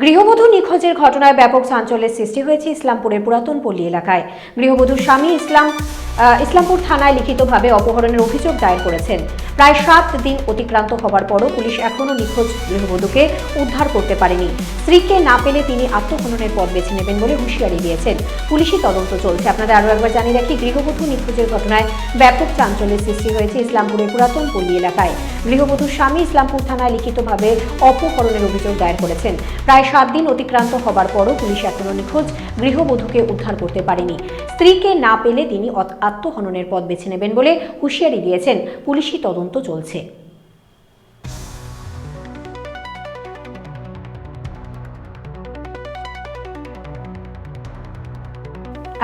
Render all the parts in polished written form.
গৃহবধূ নিখোঁজের ঘটনায় ব্যাপক চাঞ্চল্যের সৃষ্টি হয়েছে ইসলামপুরের পুরাতন পল্লী এলাকায়। গৃহবধূর স্বামী ইসলামপুর থানায় লিখিতভাবে অপহরণের অভিযোগ দায়ের করেছেন। প্রায় 7 দিন অতিক্রান্ত হবার পরও পুলিশ এখনও নিখোঁজ গৃহবধূকে উদ্ধার করতে পারেনি। স্ত্রীকে না পেলে তিনি আত্মহননের পথ বেছে নেবেন বলে হুঁশিয়ারি দিয়েছেন। পুলিশি তদন্ত চলছে। আপনাদের আরও একবার জানিয়ে রাখি, গৃহবধূ নিখোঁজের ঘটনায় ব্যাপক চাঞ্চল্যের সৃষ্টি হয়েছে ইসলামপুরের পুরাতন পল্লী এলাকায়। গৃহবধূর স্বামী ইসলামপুর থানায় লিখিতভাবে অপহরণের অভিযোগ দায়ের করেছেন। প্রায় 7 দিন অতিক্রান্ত হবার পরও পুলিশ এখনও নিখোঁজ গৃহবধূকে উদ্ধার করতে পারেনি। স্ত্রীকে না পেলে তিনি আত্মহননের পথ বেছে নেবেন বলে হুঁশিয়ারি দিয়েছেন। পুলিশি তদন্ত চলছে।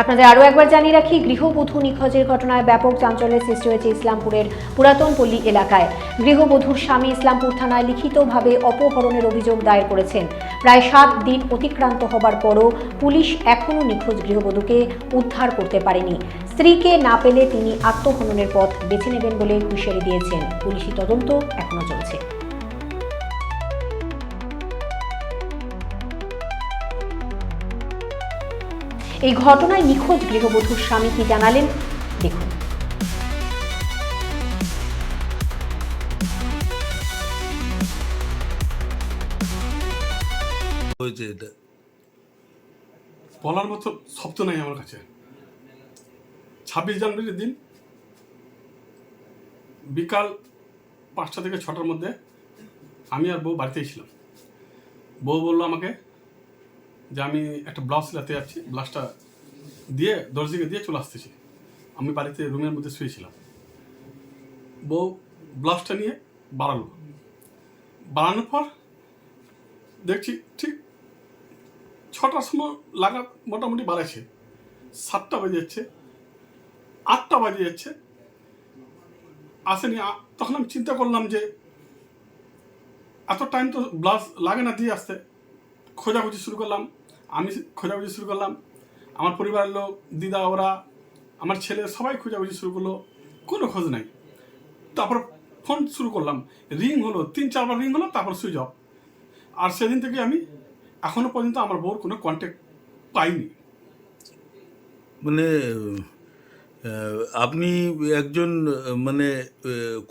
আপনাদের আরও একবার জানিয়ে রাখি, গৃহবধূ নিখোঁজের ঘটনায় ব্যাপক চাঞ্চল্যের সৃষ্টি হয়েছে ইসলামপুরের পুরাতন পল্লী এলাকায়। গৃহবধূর স্বামী ইসলামপুর থানায় লিখিতভাবে অপহরণের অভিযোগ দায়ের করেছেন। প্রায় 7 দিন অতিক্রান্ত হবার পরও পুলিশ এখনও নিখোঁজ গৃহবধূকে উদ্ধার করতে পারেনি। স্ত্রীকে না পেলে তিনি আত্মহননের পথ বেছে নেবেন বলে হুঁশিয়ারি দিয়েছেন। পুলিশি তদন্ত এখনও চলছে। এই ঘটনায় নিখোঁজ গৃহবধূর স্বামী কি জানালেন, দেখুন। এটা বলার মতো শব্দ নাই আমার কাছে। 26 জানুয়ারির দিন বিকাল 5টা থেকে 6টার মধ্যে আমি আর বউ বাড়িতেই ছিলাম। বউ বললো আমাকে যে আমি একটা ব্লাউজ সিলাতে যাচ্ছি, ব্লাউজটা দিয়ে দর্জিকে দিয়ে চলে আসতেছি। আমি বাড়িতে রুমের মধ্যে শুয়েছিলাম। বউ ব্লাউজটা নিয়ে বাড়ানোর পর দেখছি ঠিক 6টার সময় লাগা মোটামুটি বাড়াইছে, 7টা বাজে যাচ্ছে, 8টা বাজে যাচ্ছে, আসেনি। তখন আমি চিন্তা করলাম যে এত টাইম তো ব্লাউজ লাগে না দিয়ে আসতে। খোঁজাখুঁজি শুরু করলাম, আমি খোঁজাখুঁজি শুরু করলাম, আমার পরিবারের লোক, দিদা, ওরা, আমার ছেলে, সবাই খোঁজাখুঁজি শুরু করলো, কোনো খোঁজ নাই। তারপর ফোন শুরু করলাম, রিং হলো, 3-4 বার রিং হলো, তারপর সুইচ অফ। আর সেদিন থেকে আমি এখনো পর্যন্ত আমার বউর কোনো কন্ট্যাক্ট পাইনি। মানে আপনি একজন মানে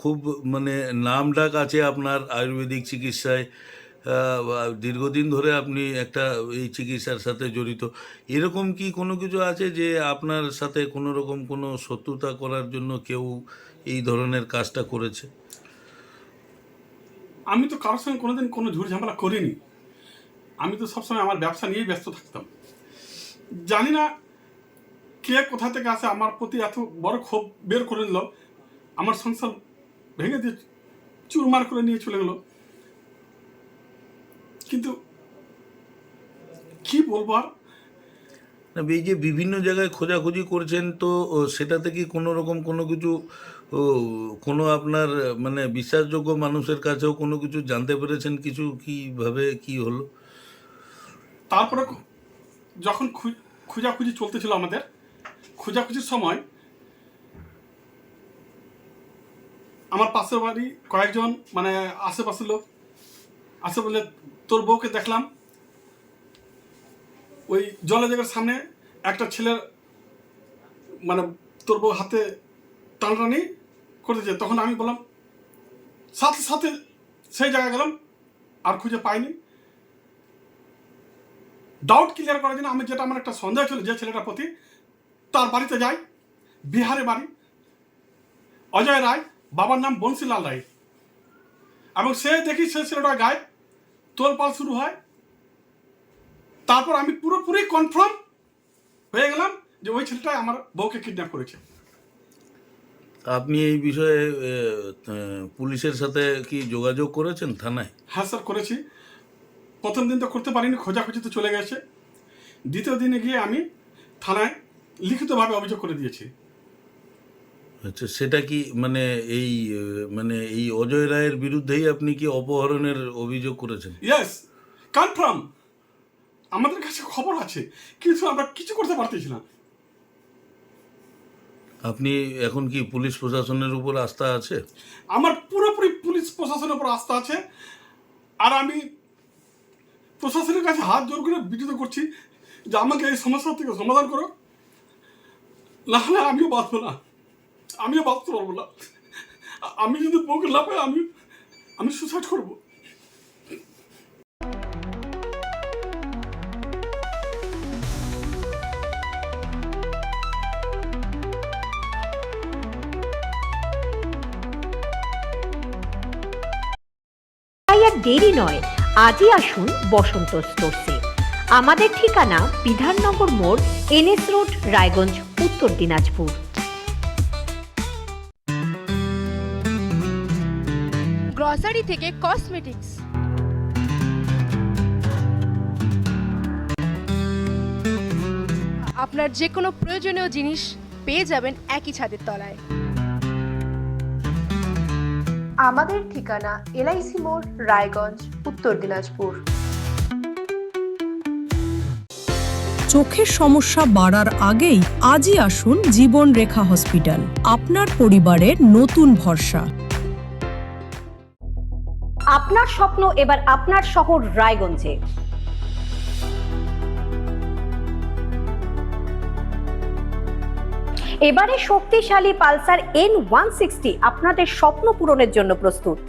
খুব মানে নাম ডাক আছে আপনার আয়ুর্বেদিক চিকিৎসায়, দীর্ঘদিন ধরে আপনি একটা এই চিকিৎসার সাথে জড়িত। এরকম কি কোনো কিছু আছে যে আপনার সাথে কোনো রকম কোনো শত্রুতা করার জন্য কেউ এই ধরনের কাজটা করেছে? আমি তো কারোর সঙ্গে কোনোদিন কোনো ঝুট ঝামেলা করিনি। আমি তো সবসময় আমার ব্যবসা নিয়েই ব্যস্ত থাকতাম। জানি না কে কোথা থেকে আসে আমার প্রতি এত বড় ক্ষোভ বের করে নিল, আমার সংসার ভেঙে দিয়ে চুরমার করে নিয়ে চলে গেল। কিন্তু কি বলবো আর। না, এই যে বিভিন্ন জায়গায় খোঁজাখুঁজি করছেন, তো সেটাতে কি কোনো রকম কোনো কিছু কোনো আপনার মানে বিশ্বাসযোগ্য মানুষের কাছেও কোনো কিছু জানতে পেরেছেন, কিছু কিভাবে কি হলো? তারপরে যখন খোঁজাখুঁজি চলতেছিল, আমাদের খোঁজাখুঁজির সময় আমার পাশের বাড়ি কয়েকজন মানে আশেপাশের লোক আসে বলে, তোর বউকে দেখলাম ওই জলের জায়গার সামনে একটা ছেলের মানে তোর বউ হাতে টানটানি করতেছে। তখন আমি বললাম, সাথে সাথে সেই জায়গায় গেলাম, আর খুঁজে পাইনি। ডাউট ক্লিয়ার করার জন্য আমি, যেটা আমার একটা সন্দেহ ছিল যে ছেলেটার প্রতি, তার বাড়িতে যাই। বিহারে বাড়ি, অজয় রায়, বাবার নাম বংশীলাল রায়। এবং সে দেখি সে ছেলেটার গায়ে তোলপাল শুরু হয়। তারপর আমি পুরোপুরি কনফার্ম হয়ে গেলাম যে ওই ছেলেটাই আমার বউকে কিডন্যাপ করেছে। আপনি এই বিষয়ে পুলিশের সাথে কি যোগাযোগ করেছেন থানায়? হ্যাঁ স্যার, করেছি। প্রথম দিন তো করতে পারিনি, খোঁজাখুঁজি তো চলে গেছে। দ্বিতীয় দিনে গিয়ে আমি থানায় লিখিতভাবে অভিযোগ করে দিয়েছি। আচ্ছা, সেটা কি মানে এই মানে এই অজয় রায়ের বিরুদ্ধেই আপনি কি অপহরণের অভিযোগ করেছেন? Yes, confirm. আমাদের কাছে খবর আছে, কিন্তু আমরা কিছু করতে পারতেছি না। আপনি এখন কি পুলিশ প্রশাসনের উপর আস্থা আছে? আমার পুরোপুরি পুলিশ প্রশাসনের উপর আস্থা আছে। আর আমি প্রশাসনের কাছে হাত জোর করে বিরত করছি যে আমাকে এই সমস্যা থেকে সমাধান করো, না হলে আমিও বাঁচবো না, আমিও বাঁচতে পারবো না। আমি যদি বউকে না পাই আমি সুসাইড করবো। তাই আর দেরি নয়, আজই আসুন বসন্ত স্টোরসে। আমাদের ঠিকানা বিধাননগর মোড়, NS রোড, রায়গঞ্জ, উত্তর দিনাজপুর। গ্রসারি থেকে কসমেটিক্স, আপনার যে কোনো প্রয়োজনীয় জিনিস পেয়ে যাবেন একই ছাদের তলায়। আমাদের ঠিকানা LIC মোড়, রায়গঞ্জ, উত্তর দিনাজপুর। চোখের সমস্যা বাড়ার আগেই আজই আসুন জীবন রেখা হসপিটাল, আপনার পরিবারের নতুন ভরসা। আপনার স্বপ্ন এবার আপনার শহর রায়গঞ্জে। এবারে শক্তিশালী পালসার N160 আপনাদের স্বপ্ন পূরণের জন্য প্রস্তুত।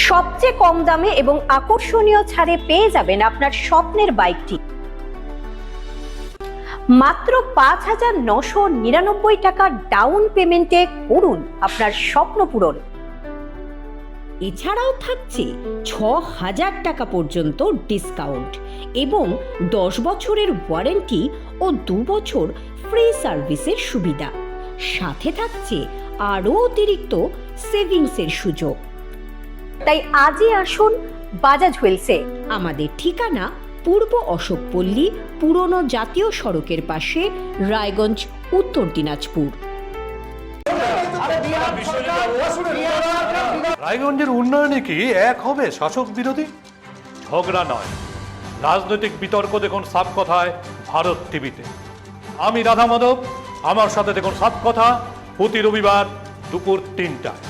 সবচেয়ে কম দামে এবং আকর্ষণীয় ছাড়ে পেয়ে যাবেন আপনার স্বপ্নের বাইকটি। মাত্র 5,999 টাকা ডাউন পেমেন্টে করুন আপনার স্বপ্ন পূরণ। এছাড়াও থাকছে 6,000 টাকা পর্যন্ত ডিসকাউন্ট এবং 10 বছরের ওয়ারেন্টি ও 2 বছর ফ্রি সার্ভিসের সুবিধা। সাথে থাকছে আরও অতিরিক্ত সেভিংসের সুযোগ। তাই আজই আসুন বাজাজ হুইলসে। আমাদের ঠিকানা পূর্ব অশোকপল্লী, পুরনো জাতীয় সড়কের পাশে, রায়গঞ্জ, উত্তর দিনাজপুর। রায়গঞ্জের উন্নয়নে কি এক হবে শাসক বিরোধী? ঝগড়া নয়, রাজনৈতিক বিতর্ক দেখুন সাপ কথায় ভারত টিভিতে। আমি রাধা মাধব, আমার সাথে দেখুন সাপ কথা প্রতি রবিবার দুপুর 3টায়।